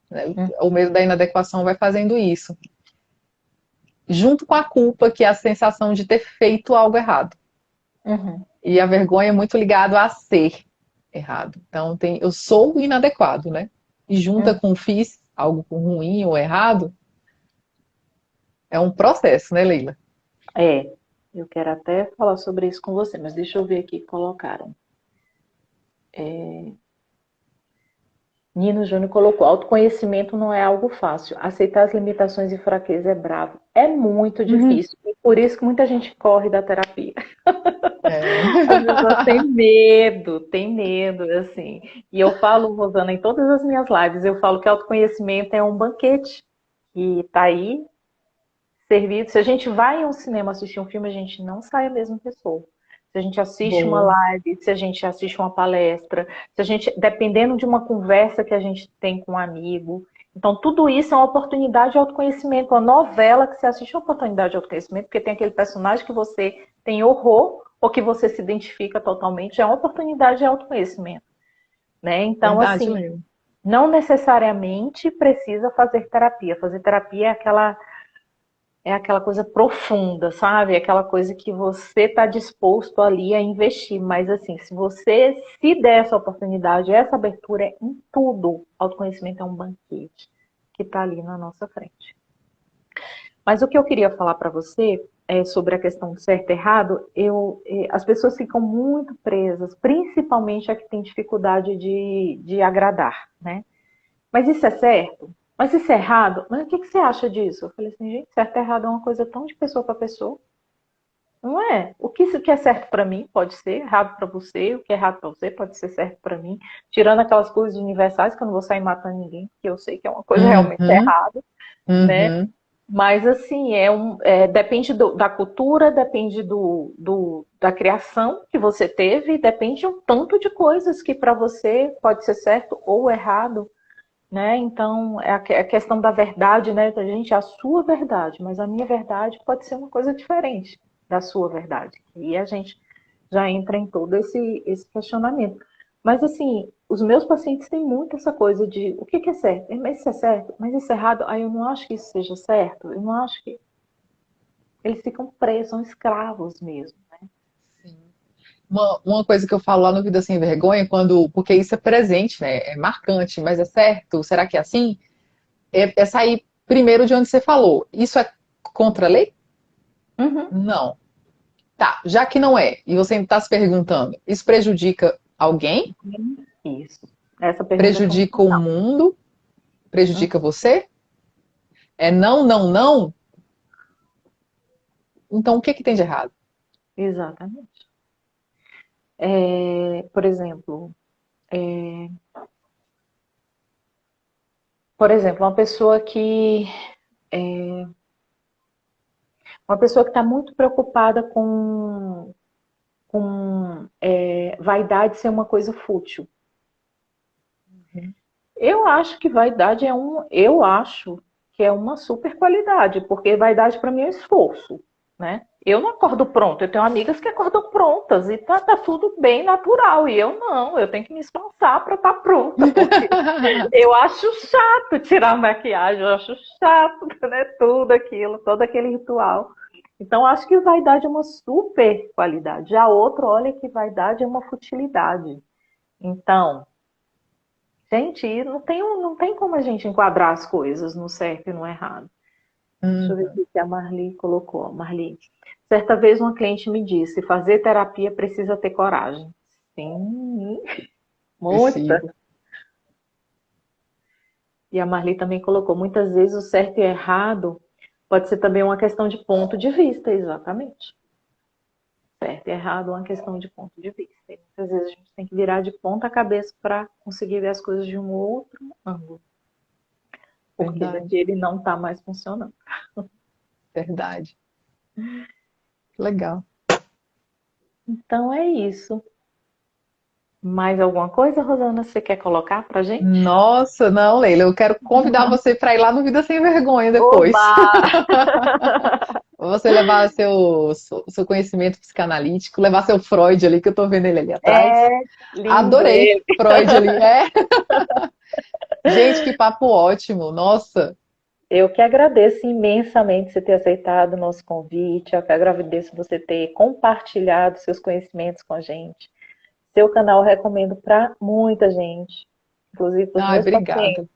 né? O medo da inadequação vai fazendo isso. Junto com a culpa, que é a sensação de ter feito algo errado. Uhum. E a vergonha é muito ligado a ser errado. Então eu sou inadequado, né? E junta Uhum. com fiz algo ruim ou errado, é um processo, né, Leila? Eu quero até falar sobre isso com você, mas deixa eu ver aqui que colocaram. Nino Júnior colocou: autoconhecimento não é algo fácil. Aceitar as limitações e fraqueza é bravo. É muito Uhum. difícil. E por isso que muita gente corre da terapia. É. As pessoas têm medo, assim. E eu falo, Rosana, em todas as minhas lives, eu falo que autoconhecimento é um banquete que está aí servido. Se a gente vai em um cinema assistir um filme, a gente não sai a mesma pessoa. Se a gente assiste uma Boa. live, se a gente assiste uma palestra, se a gente, dependendo de uma conversa que a gente tem com um amigo. Então, tudo isso é uma oportunidade de autoconhecimento. Uma novela que você assiste é uma oportunidade de autoconhecimento, porque tem aquele personagem que você tem horror ou que você se identifica totalmente, é uma oportunidade de autoconhecimento, né? Então, Verdade, assim, Leila. não necessariamente precisa fazer terapia. Fazer terapia é aquela coisa profunda, sabe? É aquela coisa que você está disposto ali a investir. Mas, assim, se você se der essa oportunidade, essa abertura é em tudo. Autoconhecimento é um banquete que está ali na nossa frente. Mas o que eu queria falar para você é sobre a questão do certo e errado. As pessoas ficam muito presas, principalmente a que tem dificuldade de agradar, né? Mas isso é certo? Mas isso é errado? Mas o que você acha disso? Eu falei assim, gente, certo e errado é uma coisa tão de pessoa para pessoa. Não é? O que é certo para mim pode ser errado para você, o que é errado para você pode ser certo para mim. Tirando aquelas coisas universais que eu não vou sair matando ninguém, porque eu sei que é uma coisa realmente Uhum, errada, né? uhum. Mas assim, depende da cultura, depende da criação que você teve, depende de um tanto de coisas que para você pode ser certo ou errado, né? Então, é a questão da verdade, né? Gente, é a sua verdade, mas a minha verdade pode ser uma coisa diferente da sua verdade. E a gente já entra em todo esse questionamento. Mas, assim, os meus pacientes têm muito essa coisa de o que é certo? Mas isso é certo? Mas isso é errado? Aí eu não acho que isso seja certo. Eu não acho que. Eles ficam presos, são escravos mesmo. Sim. Uma coisa que eu falo lá no Vida Sem Vergonha, porque isso é presente, né? É marcante, mas é certo? Será que é assim? É sair primeiro de onde você falou. Isso é contra a lei? Uhum. Não. Tá, já que não é, e você está se perguntando, isso prejudica alguém? Isso. Essa pergunta é Prejudica o fundamental. mundo? Prejudica Uhum. você? É não, não, não? Então o que que tem de errado? Exatamente. Por exemplo, é, uma pessoa que está muito preocupada com vaidade ser uma coisa fútil. Eu acho que vaidade eu acho que é uma super qualidade, porque vaidade para mim é esforço, né? Eu não acordo pronta, eu tenho amigas que acordam prontas e tá tudo bem natural, e eu não, eu tenho que me esforçar para estar pronta, porque eu acho chato tirar a maquiagem, eu acho chato, né? Tudo aquilo, todo aquele ritual. Então, acho que vaidade é uma super qualidade. Já outro, olha que vaidade é uma futilidade. Então, gente, não tem como a gente enquadrar as coisas no certo e no errado. Deixa eu ver o Uhum. que a Marli colocou. Marli, certa vez uma cliente me disse, fazer terapia precisa ter coragem. Sim, muita. Precisa. E a Marli também colocou, muitas vezes o certo e o errado pode ser também uma questão de ponto de vista, exatamente. Certo e errado é uma questão de ponto de vista. E muitas vezes a gente tem que virar de ponta cabeça para conseguir ver as coisas de um outro ângulo. Porque Verdade, daquele não está mais funcionando. verdade. Legal. Então é isso. Mais alguma coisa, Rosana, você quer colocar pra gente? Nossa, não, Leila, eu quero convidar você para ir lá no Vida Sem Vergonha depois. Oba! Você levar seu conhecimento psicanalítico, levar seu Freud ali, que eu tô vendo ele ali atrás. É lindo Adorei ele. Freud ali. É. Gente, que papo ótimo. Nossa, Eu que agradeço imensamente você ter aceitado o nosso convite. Eu que agradeço você ter compartilhado seus conhecimentos com a gente. Seu canal eu recomendo para muita gente, inclusive para os ai, meus pacientes. obrigada.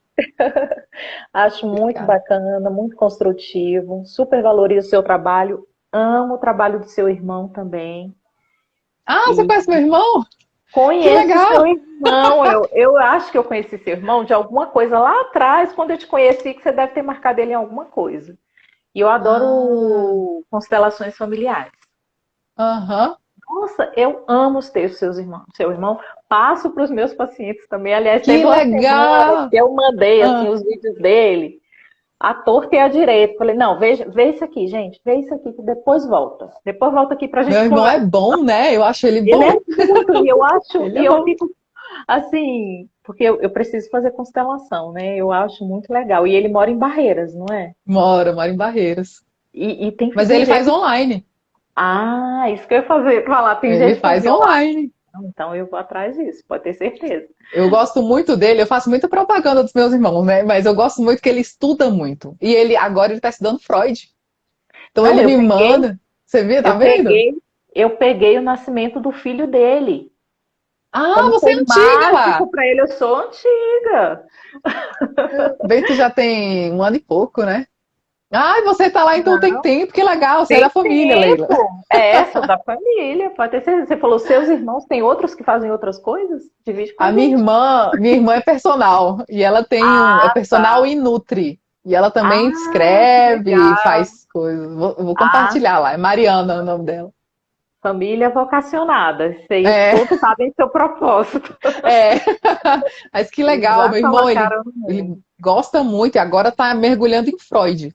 Acho muito Obrigada. bacana, muito construtivo, super valorizo o seu trabalho. Amo o trabalho do seu irmão também. Ah, você E conhece meu irmão? Que conheço seu legal. irmão. Eu acho que eu conheci seu irmão de alguma coisa lá atrás, quando eu te conheci, que você deve ter marcado ele em alguma coisa. E eu Ah, adoro constelações familiares. aham. Nossa, eu amo os textos seus irmãos. Seu irmão, passo para os meus pacientes também. Aliás, Que teve uma semana legal. que eu mandei assim Ah, os vídeos dele, à torta e à direita. Falei, não, veja, vê isso aqui, gente, vê isso aqui que depois volta. Depois volta aqui para a meu gente irmão é conversar. bom, né? Eu acho ele Ele é bom. muito, e eu acho, Ele e é eu bom. fico assim, porque eu preciso fazer constelação, né? Eu acho muito legal. E ele mora em Barreiras, não é? Mora em Barreiras. E Mas tem ele faz gente. online. Ah, isso que eu ia falar. Tem Ele gente que faz fazia online. online. Então eu vou atrás disso, pode ter certeza. Eu gosto muito dele, eu faço muita propaganda dos meus irmãos, né? Mas eu gosto muito que ele estuda muito. E ele agora ele tá estudando Freud. Então Não, ele me manda. Você viu, tá eu vendo? peguei, eu peguei o nascimento do filho dele. Ah, Como você é foi antiga lá. mágico para ele, eu sou antiga. Bem que já tem um ano e pouco, né? Ah, você tá lá então tem Não, tempo, que legal. Você é da tem família, Leila. tempo. É, sou da família, pode ter certeza. Você falou, seus irmãos têm outros que fazem outras coisas? Divide com a A gente. minha irmã é personal e ela tem é Ah, personal tá. e nutri. E ela também Ah, que escreve, legal. faz coisas. Vou Ah, compartilhar lá. É Mariana o nome dela. família vocacionada. Vocês É, todos sabem seu propósito. é. Mas que legal, Já meu irmão, colocaram no ele mundo. gosta muito e agora tá mergulhando em Freud.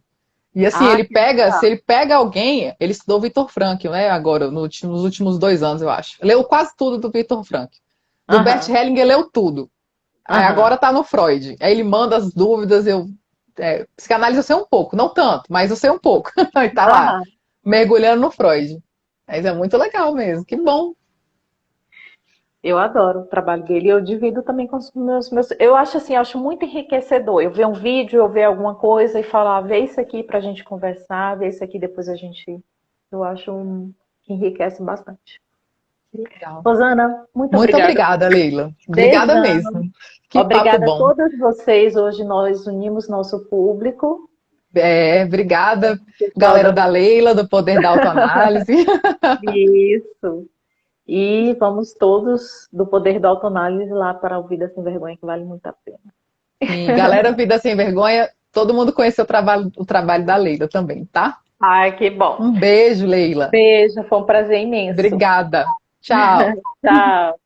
E assim, Ah, que se legal. ele pega alguém, ele estudou Viktor Frankl, né? Agora, nos últimos 2 anos, eu acho. Leu quase tudo do Viktor Frankl. Do Bert Aham, Hellinger, leu tudo. Aí aham, agora tá no Freud. Aí ele manda as dúvidas, psicanálise eu sei um pouco, não tanto, mas eu sei um pouco. Aí tá lá, aham. mergulhando no Freud. Mas é muito legal mesmo, que bom. Eu adoro o trabalho dele. Eu divido também com os meus. Eu acho assim, eu acho muito enriquecedor. Eu ver um vídeo, eu ver alguma coisa e falar, vê isso aqui pra gente conversar, vê isso aqui depois a gente. Eu acho que enriquece bastante. Legal. Rosana, muito Muito obrigada. obrigada, Leila. Obrigada Beijão. mesmo. Que papo Obrigada a bom. todos vocês. Hoje nós unimos nosso público. Obrigada, Pessoal galera da da Leila, do Poder da Autoanálise. Isso. E vamos todos do poder da autoanálise lá para a Vida Sem Vergonha, que vale muito a pena. Sim, galera Vida Sem Vergonha, todo mundo conheceu o trabalho da Leila também, tá? Ai, que bom. Um beijo, Leila. Beijo, foi um prazer imenso. Obrigada. Tchau. Tchau.